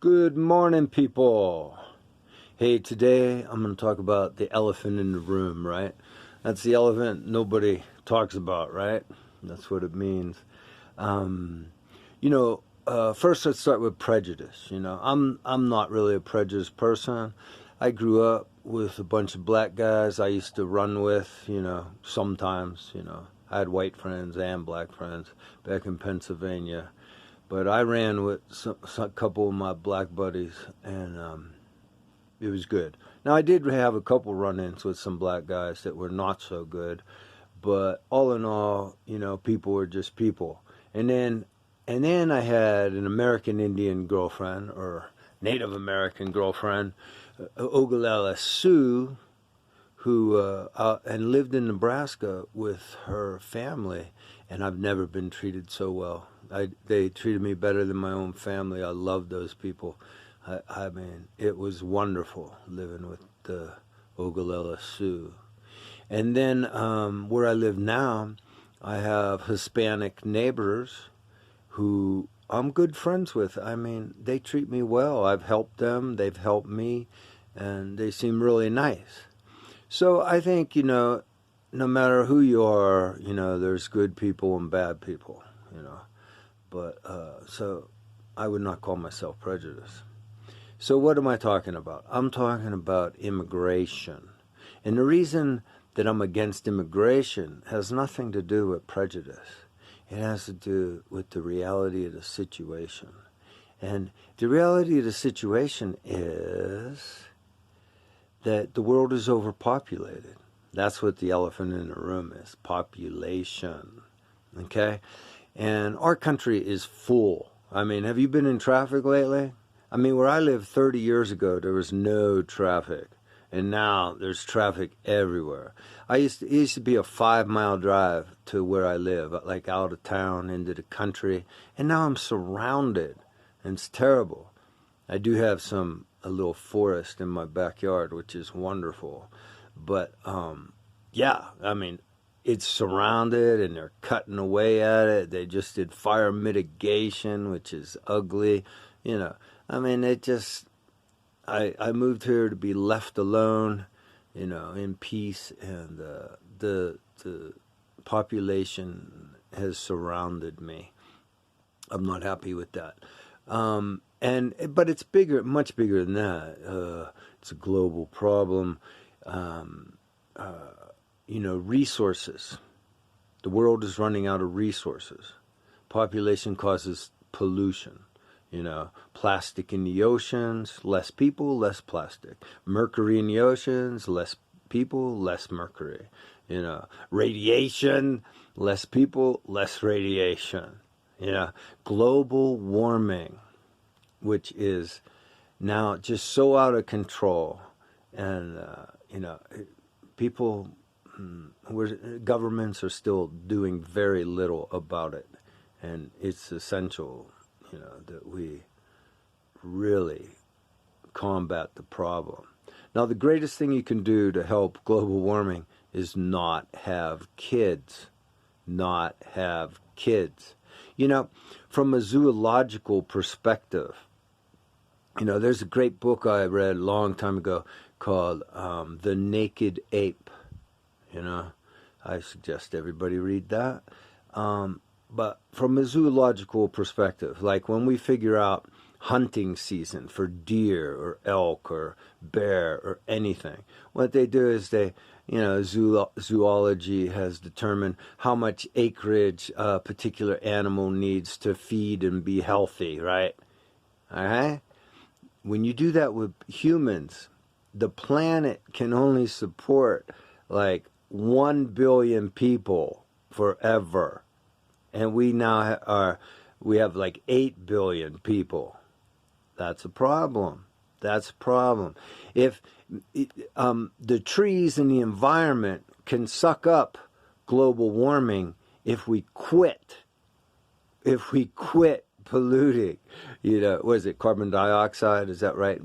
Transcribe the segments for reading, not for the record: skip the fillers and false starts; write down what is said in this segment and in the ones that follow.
Good morning, people. Hey, today I'm going to talk about the elephant in the room, right? That's the elephant nobody talks about, right? That's what it means. Um, First let's start with prejudice. I'm not really a prejudiced person. I grew up with a bunch of black guys I used to run with, sometimes. I had white friends and black friends back in Pennsylvania. But I ran with a couple of my black buddies, and it was good. Now, I did have a couple run-ins with some black guys that were not so good, but all in all, people were just people. And then I had an American Indian girlfriend, or Native American girlfriend, Oglala Sioux, who and lived in Nebraska with her family, and I've never been treated so well. They treated me better than my own family. I love those people. I mean, it was wonderful living with the Oglala Sioux. And then where I live now, I have Hispanic neighbors who I'm good friends with. I mean, they treat me well. I've helped them. They've helped me, and they seem really nice. So I think, no matter who you are, there's good people and bad people. But so I would not call myself prejudiced. So what am I talking about? I'm talking about immigration. And the reason that I'm against immigration has nothing to do with prejudice. It has to do with the reality of the situation. And the reality of the situation is that the world is overpopulated. That's what the elephant in the room is, population. Okay? And our country is full. I mean, have you been in traffic lately? I mean, where I lived 30 years ago, there was no traffic. And now there's traffic everywhere. It used to be a 5-mile drive to where I live, like out of town into the country. And now I'm surrounded. And it's terrible. I do have a little forest in my backyard, which is wonderful. But, yeah, I mean, it's surrounded and they're cutting away at it. They just did fire mitigation, which is ugly. I mean, I moved here to be left alone, in peace. And the population has surrounded me. I'm not happy with that. But it's bigger, much bigger than that. It's a global problem. Resources. The world is running out of resources. Population causes pollution. Plastic in the oceans, less people, less plastic. Mercury in the oceans, less people, less mercury. Radiation, less people, less radiation. Global warming, which is now just so out of control. And, people, governments are still doing very little about it. And it's essential, that we really combat the problem. Now, the greatest thing you can do to help global warming is not have kids. Not have kids. From a zoological perspective, there's a great book I read a long time ago called The Naked Ape. I suggest everybody read that. But from a zoological perspective, like when we figure out hunting season for deer or elk or bear or anything, what they do is zoology has determined how much acreage a particular animal needs to feed and be healthy, right? All right? When you do that with humans, the planet can only support like 1 billion people forever. And we now we have like 8 billion people. That's a problem. That's a problem. If the trees and the environment can suck up global warming if we quit polluting, what is it, carbon dioxide? Is that right?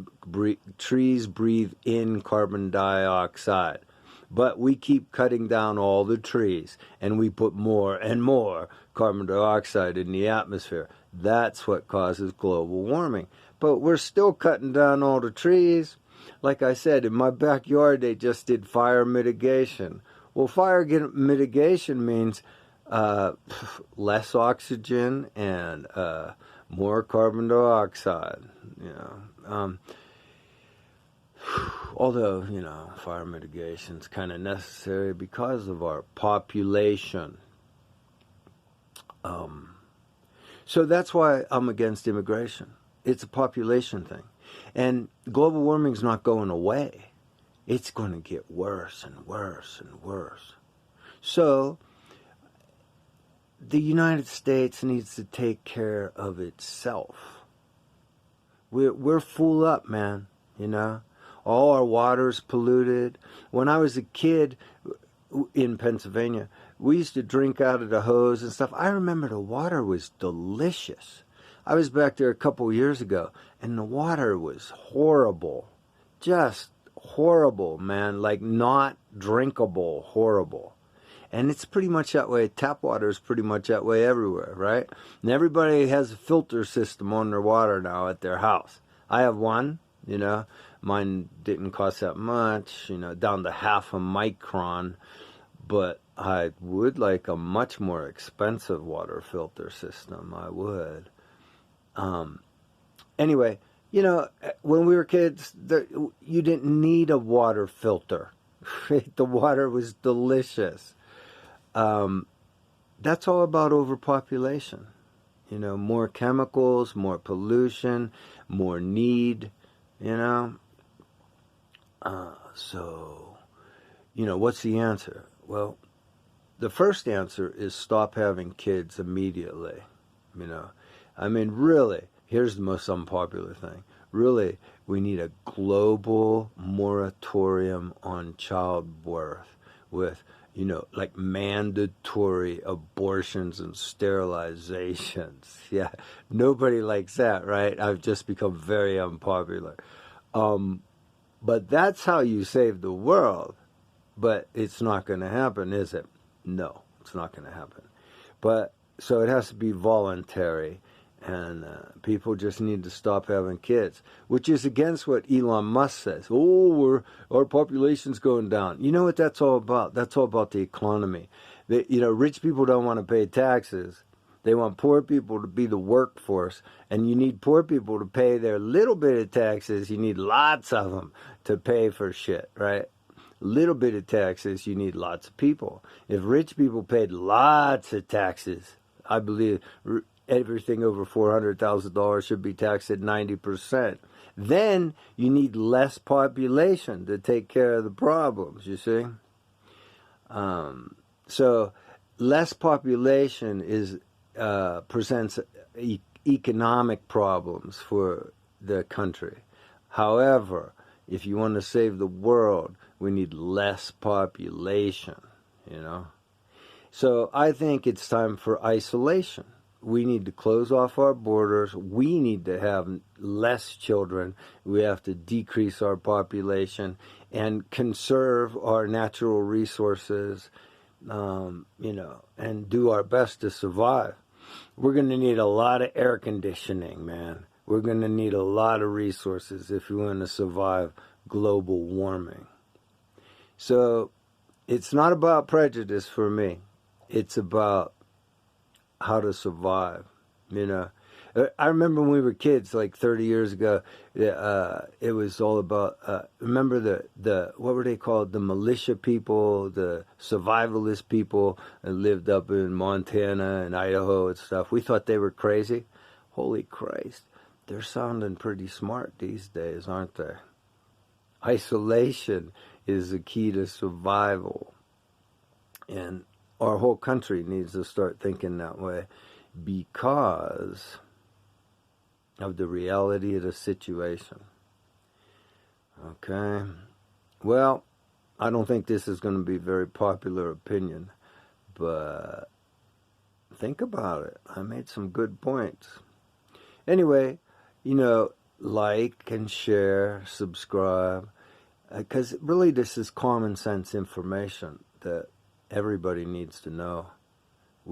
Trees breathe in carbon dioxide. But we keep cutting down all the trees, and we put more and more carbon dioxide in the atmosphere. That's what causes global warming. But we're still cutting down all the trees. Like I said, in my backyard, they just did fire mitigation. Well, fire mitigation means less oxygen and more carbon dioxide. You know, although fire mitigation is kind of necessary because of our population. So that's why I'm against immigration. It's a population thing. And global warming is not going away. It's going to get worse and worse and worse. So the United States needs to take care of itself. We're full up, man, All our water's polluted. When I was a kid in Pennsylvania, we used to drink out of the hose and stuff. I remember the water was delicious. I was back there a couple years ago, and the water was horrible. Just horrible, man. Like not drinkable, horrible. And it's pretty much that way. Tap water is pretty much that way everywhere, right? And everybody has a filter system on their water now at their house. I have one, Mine didn't cost that much, down to half a micron. But I would like a much more expensive water filter system. I would. Anyway, when we were kids, you didn't need a water filter. The water was delicious. That's all about overpopulation. More chemicals, more pollution, more need, So, what's the answer? Well, the first answer is stop having kids immediately. Really, here's the most unpopular thing. Really, we need a global moratorium on childbirth with, like mandatory abortions and sterilizations. Yeah, nobody likes that, right? I've just become very unpopular. But that's how you save the world. But it's not going to happen, is it? No, it's not going to happen. But so it has to be voluntary, and people just need to stop having kids, which is against what Elon Musk says. Oh, our population's going down. You know what that's all about? That's all about the economy. Rich people don't want to pay taxes. They want poor people to be the workforce, and you need poor people to pay their little bit of taxes. You need lots of them to pay for shit, right? Little bit of taxes, you need lots of people. If rich people paid lots of taxes, I believe everything over $400,000 should be taxed at 90%. Then you need less population to take care of the problems, you see? So less population presents economic problems for the country. However, if you want to save the world, we need less population, So I think it's time for isolation. We need to close off our borders. We need to have less children. We have to decrease our population and conserve our natural resources, and do our best to survive. We're going to need a lot of air conditioning, man. We're going to need a lot of resources if we want to survive global warming. So it's not about prejudice for me. It's about how to survive, I remember when we were kids, like 30 years ago, it was all about, remember the what were they called? The militia people, the survivalist people that lived up in Montana and Idaho and stuff. We thought they were crazy. Holy Christ. They're sounding pretty smart these days, aren't they? Isolation is the key to survival. And our whole country needs to start thinking that way because of the reality of the situation. Okay? Well, I don't think this is going to be a very popular opinion, but think about it. I made some good points. Anyway, like and share, subscribe. Because really this is common sense information that everybody needs to know.